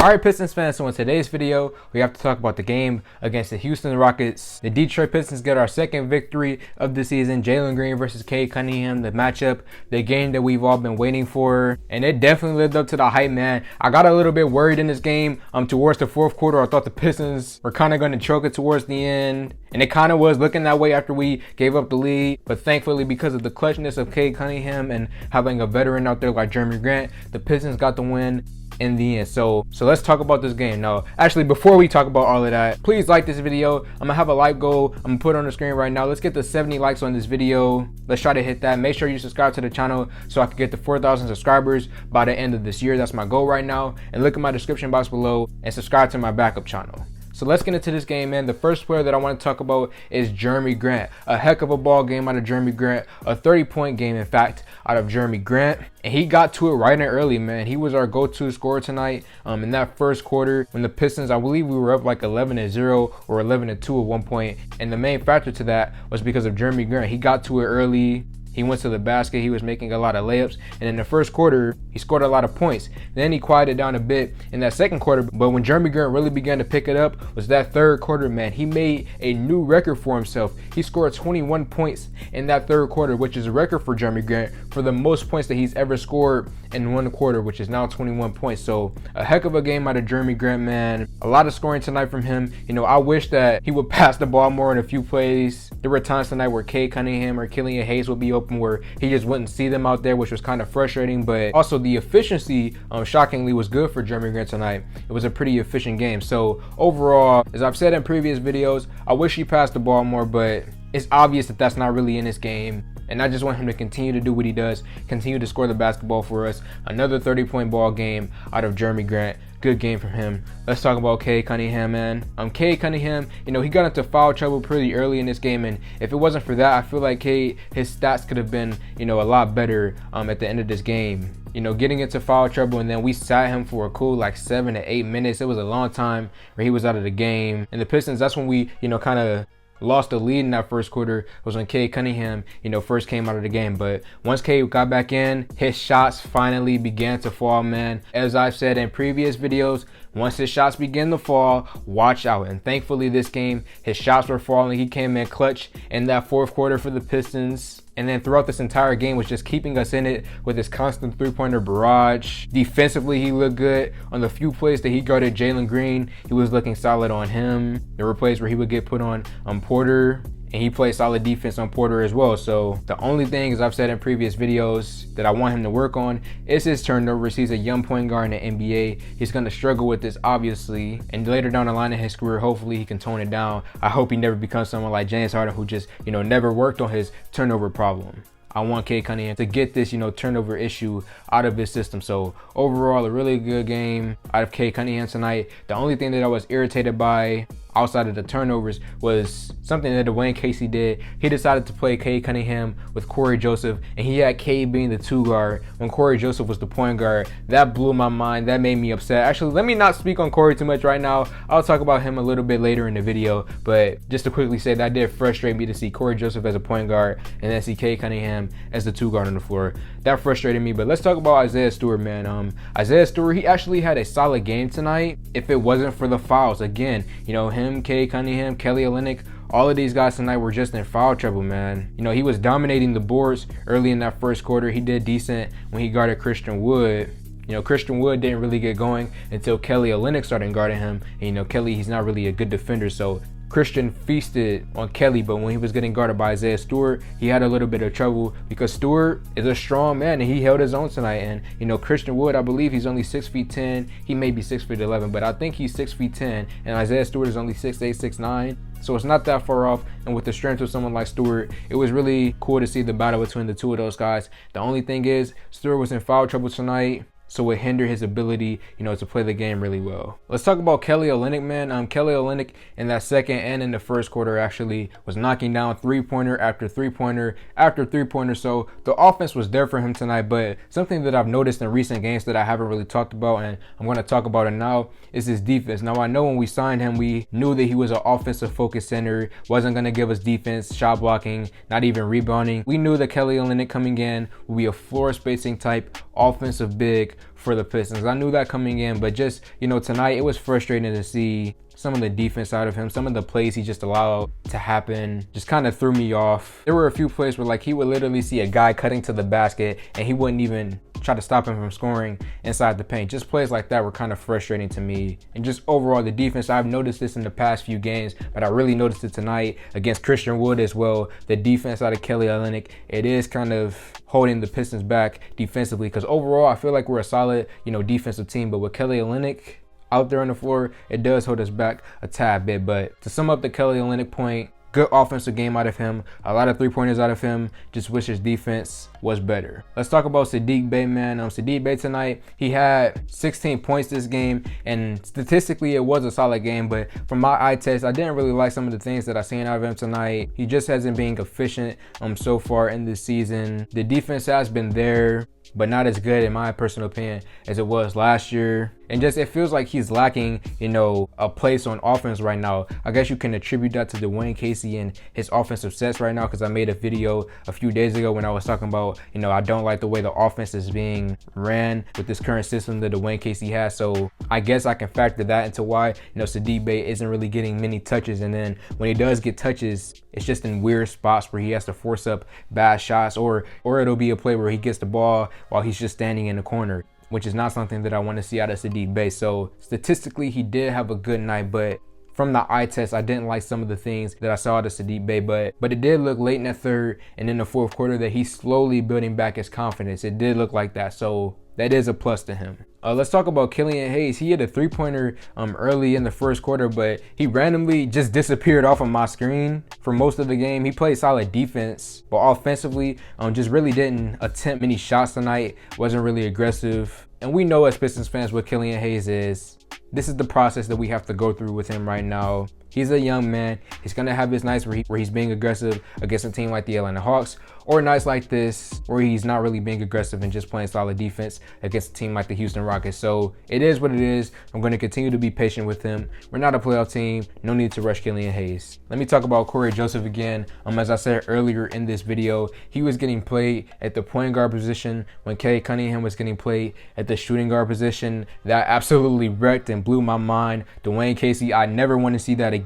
Alright, Pistons fans, so in today's video, we have to talk about the game against the Houston Rockets. The Detroit Pistons get our second victory of the season. Jalen Green versus Cade Cunningham, the matchup, the game that we've all been waiting for. And it definitely lived up to the hype, man. I got a little bit worried in this game towards the fourth quarter. I thought the Pistons were kind of going to choke it towards the end. And it kind of was looking that way after we gave up the lead. But thankfully, because of the clutchness of Cade Cunningham and having a veteran out there like Jeremy Grant, the Pistons got the win in the end. So let's talk about this game. No, actually, before we talk about all of that, please like this video. I'm gonna have a like goal. I'm gonna put it on the screen right now. Let's get the 70 likes on this video. Let's try to hit that. Make sure you subscribe to the channel so I can get to 4,000 subscribers by the end of this year. That's my goal right now. And look at my description box below and subscribe to my backup channel. So let's get into this game, man. The first player that I want to talk about is Jeremy Grant. A heck of a ball game out of Jeremy Grant. A 30-point game, in fact, out of Jeremy Grant. And he got to it right and early, man. He was our go-to scorer tonight in that first quarter when the Pistons, I believe we were up like 11-0 or 11-2 at one point. And the main factor to that was because of Jeremy Grant. He got to it early. He went to the basket. He was making a lot of layups. And in the first quarter, he scored a lot of points. Then he quieted down a bit in that second quarter. But when Jeremy Grant really began to pick it up was that third quarter, man. He made a new record for himself. He scored 21 points in that third quarter, which is a record for Jeremy Grant for the most points that he's ever scored in one quarter, which is now 21 points. So a heck of a game out of Jeremy Grant, man. A lot of scoring tonight from him. You know, I wish that he would pass the ball more in a few plays. There were times tonight where Cade Cunningham or Killian Hayes would be open where he just wouldn't see them out there, which was kind of frustrating. But also the efficiency, shockingly, was good for Jeremy Grant tonight. It was a pretty efficient game. So overall, as I've said in previous videos, I wish he passed the ball more, but it's obvious that that's not really in this game. And I just want him to continue to do what he does, continue to score the basketball for us. Another 30-point ball game out of Jeremy Grant. Good game from him. Let's talk about Cade Cunningham, man. Cade Cunningham, you know, he got into foul trouble pretty early in this game, and if it wasn't for that, I feel like Cade, his stats could have been, you know, a lot better at the end of this game. You know, getting into foul trouble, and then we sat him for a cool like 7 to 8 minutes. It was a long time where he was out of the game. And the Pistons, that's when we, you know, kind of lost the lead in that first quarter. Was when Cade Cunningham, you know, first came out of the game. But once Cade got back in, his shots finally began to fall, man. As I've said in previous videos, once his shots begin to fall, watch out. And thankfully this game, his shots were falling. He came in clutch in that fourth quarter for the Pistons. And then throughout this entire game was just keeping us in it with his constant three-pointer barrage. Defensively, he looked good. On the few plays that he guarded Jalen Green, he was looking solid on him. There were plays where he would get put on Porter, and he played solid defense on Porter as well. So the only thing, as I've said in previous videos, that I want him to work on is his turnovers. He's a young point guard in the NBA. He's going to struggle with this, obviously. And later down the line in his career, hopefully he can tone it down. I hope he never becomes someone like James Harden who just, you know, never worked on his turnover problem. I want Cade Cunningham to get this, you know, turnover issue out of his system. So overall, a really good game out of Cade Cunningham tonight. The only thing that I was irritated by outside of the turnovers was something that Dwayne Casey did. He decided to play Cade Cunningham with Corey Joseph, and he had Cade being the 2 guard when Corey Joseph was the point guard. That blew my mind. That made me upset. Actually, let me not speak on Corey too much right now. I'll talk about him a little bit later in the video, but just to quickly say that did frustrate me to see Corey Joseph as a point guard and then see Cade Cunningham as the 2 guard on the floor. That frustrated me. But let's talk about Isaiah Stewart, man. Isaiah Stewart, he actually had a solid game tonight if it wasn't for the fouls. Again, you know, him, Cade Cunningham, Kelly Olynyk, all of these guys tonight were just in foul trouble, man. You know, he was dominating the boards early in that first quarter. He did decent when he guarded Christian Wood. You know, Christian Wood didn't really get going until Kelly Olynyk started guarding him. And, you know, Kelly, he's not really a good defender, so Christian feasted on Kelly, but when he was getting guarded by Isaiah Stewart, he had a little bit of trouble because Stewart is a strong man and he held his own tonight. And, you know, Christian Wood, I believe he's only 6'10". He may be 6'11", but I think he's 6'10", and Isaiah Stewart is only 6'8", 6'9". So it's not that far off. And with the strength of someone like Stewart, it was really cool to see the battle between the two of those guys. The only thing is, Stewart was in foul trouble tonight, so it hindered his ability, you know, to play the game really well. Let's talk about Kelly Olynyk, man. Kelly Olynyk in that second and in the first quarter actually was knocking down three-pointer after three-pointer after three-pointer. So the offense was there for him tonight, but something that I've noticed in recent games that I haven't really talked about, and I'm going to talk about it now, is his defense. Now, I know when we signed him, we knew that he was an offensive focused center, wasn't going to give us defense, shot blocking, not even rebounding. We knew that Kelly Olynyk coming in would be a floor spacing type offensive big pick for the Pistons. I knew that coming in, but just, tonight it was frustrating to see some of the defense out of him. Some of the plays he just allowed to happen just kind of threw me off. There were a few plays where he would literally see a guy cutting to the basket and he wouldn't even try to stop him from scoring inside the paint. Just plays like that were kind of frustrating to me. And just overall, the defense, I've noticed this in the past few games, but I really noticed it tonight against Christian Wood as well. The defense out of Kelly Olynyk, it is kind of holding the Pistons back defensively, because overall, I feel like we're a solid, defensive team, but with Kelly Olynyk out there on the floor, it does hold us back a tad bit. But to sum up the Kelly Olynyk point, good offensive game out of him, a lot of three-pointers out of him. Just wish his defense was better. Let's talk about Saddiq Bey, man. Saddiq Bey tonight, he had 16 points this game, and statistically it was a solid game, but from my eye test, I didn't really like some of the things that I seen out of him tonight. He just hasn't been efficient so far in this season. The defense has been there, but not as good, in my personal opinion, as it was last year. And just, it feels like he's lacking, a place on offense right now. I guess you can attribute that to Dwayne Casey and his offensive sets right now, because I made a video a few days ago when I was talking about, I don't like the way the offense is being ran with this current system that Dwayne Casey has. So I guess I can factor that into why, Saddiq Bey isn't really getting many touches. And then when he does get touches, it's just in weird spots where he has to force up bad shots, or it'll be a play where he gets the ball while he's just standing in the corner, which is not something that I want to see out of Saddiq Bey. So statistically, he did have a good night, but from the eye test, I didn't like some of the things that I saw out of Saddiq Bey, but it did look late in the third and in the fourth quarter that he's slowly building back his confidence. It did look like that, so that is a plus to him. Let's talk about Killian Hayes. He hit a three-pointer early in the first quarter, but he randomly just disappeared off of my screen for most of the game. He played solid defense, but offensively, just really didn't attempt many shots tonight. Wasn't really aggressive. And we know as Pistons fans what Killian Hayes is. This is the process that we have to go through with him right now. He's a young man. He's going to have his nights where he's being aggressive against a team like the Atlanta Hawks, or nights like this where he's not really being aggressive and just playing solid defense against a team like the Houston Rockets. So it is what it is. I'm going to continue to be patient with him. We're not a playoff team. No need to rush Killian Hayes. Let me talk about Corey Joseph again. As I said earlier in this video, he was getting played at the point guard position when Cade Cunningham was getting played at the shooting guard position. That absolutely wrecked and blew my mind. Dwayne Casey, I never want to see that again.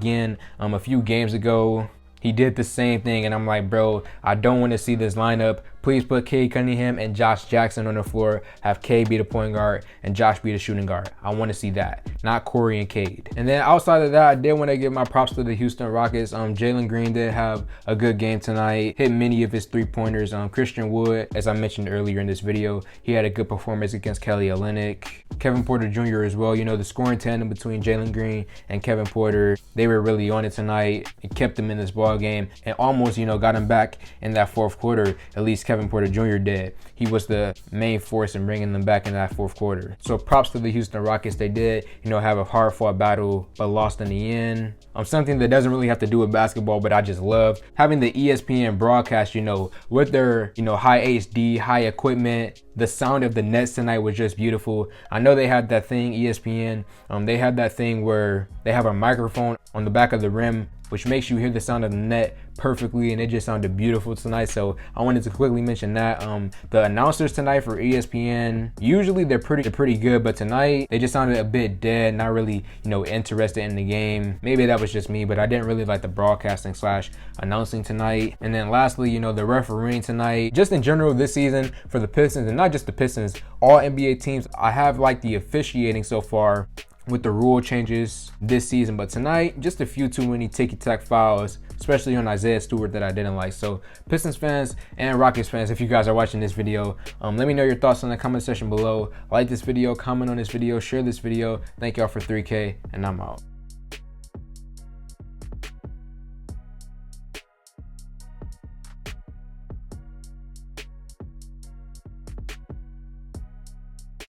A few games ago, he did the same thing, and I'm like, bro, I don't want to see this lineup. Please put Cade Cunningham and Josh Jackson on the floor. Have Cade be the point guard and Josh be the shooting guard. I want to see that, not Corey and Cade. And then outside of that, I did want to give my props to the Houston Rockets. Jalen Green did have a good game tonight. Hit many of his three-pointers. Christian Wood, as I mentioned earlier in this video, he had a good performance against Kelly Olynyk. Kevin Porter Jr. as well. The scoring tandem between Jalen Green and Kevin Porter, they were really on it tonight. It kept them in this ball game and almost, got him back in that fourth quarter. At least Kevin Porter Jr. did. He was the main force in bringing them back in that fourth quarter. So props to the Houston Rockets. They did, have a hard-fought battle, but lost in the end. Something that doesn't really have to do with basketball, but I just love having the ESPN broadcast, with their, high HD, high equipment. The sound of the Nets tonight was just beautiful. I know they had that thing, ESPN. They had that thing where they have a microphone on the back of the rim, which makes you hear the sound of the net perfectly, and it just sounded beautiful tonight. So I wanted to quickly mention that. The announcers tonight for ESPN, usually they're pretty good, but tonight they just sounded a bit dead, not really, interested in the game. Maybe that was just me, but I didn't really like the broadcasting / announcing tonight. And then lastly, the refereeing tonight. Just in general this season for the Pistons, and not just the Pistons, all NBA teams, I have liked the officiating so far with the rule changes this season, but tonight just a few too many ticky-tack fouls, especially on Isaiah Stewart, that I didn't like. So Pistons fans and Rockets fans, if you guys are watching this video, let me know your thoughts in the comment section below. Like this video, comment on this video, share this video. Thank y'all for 3K, and I'm out.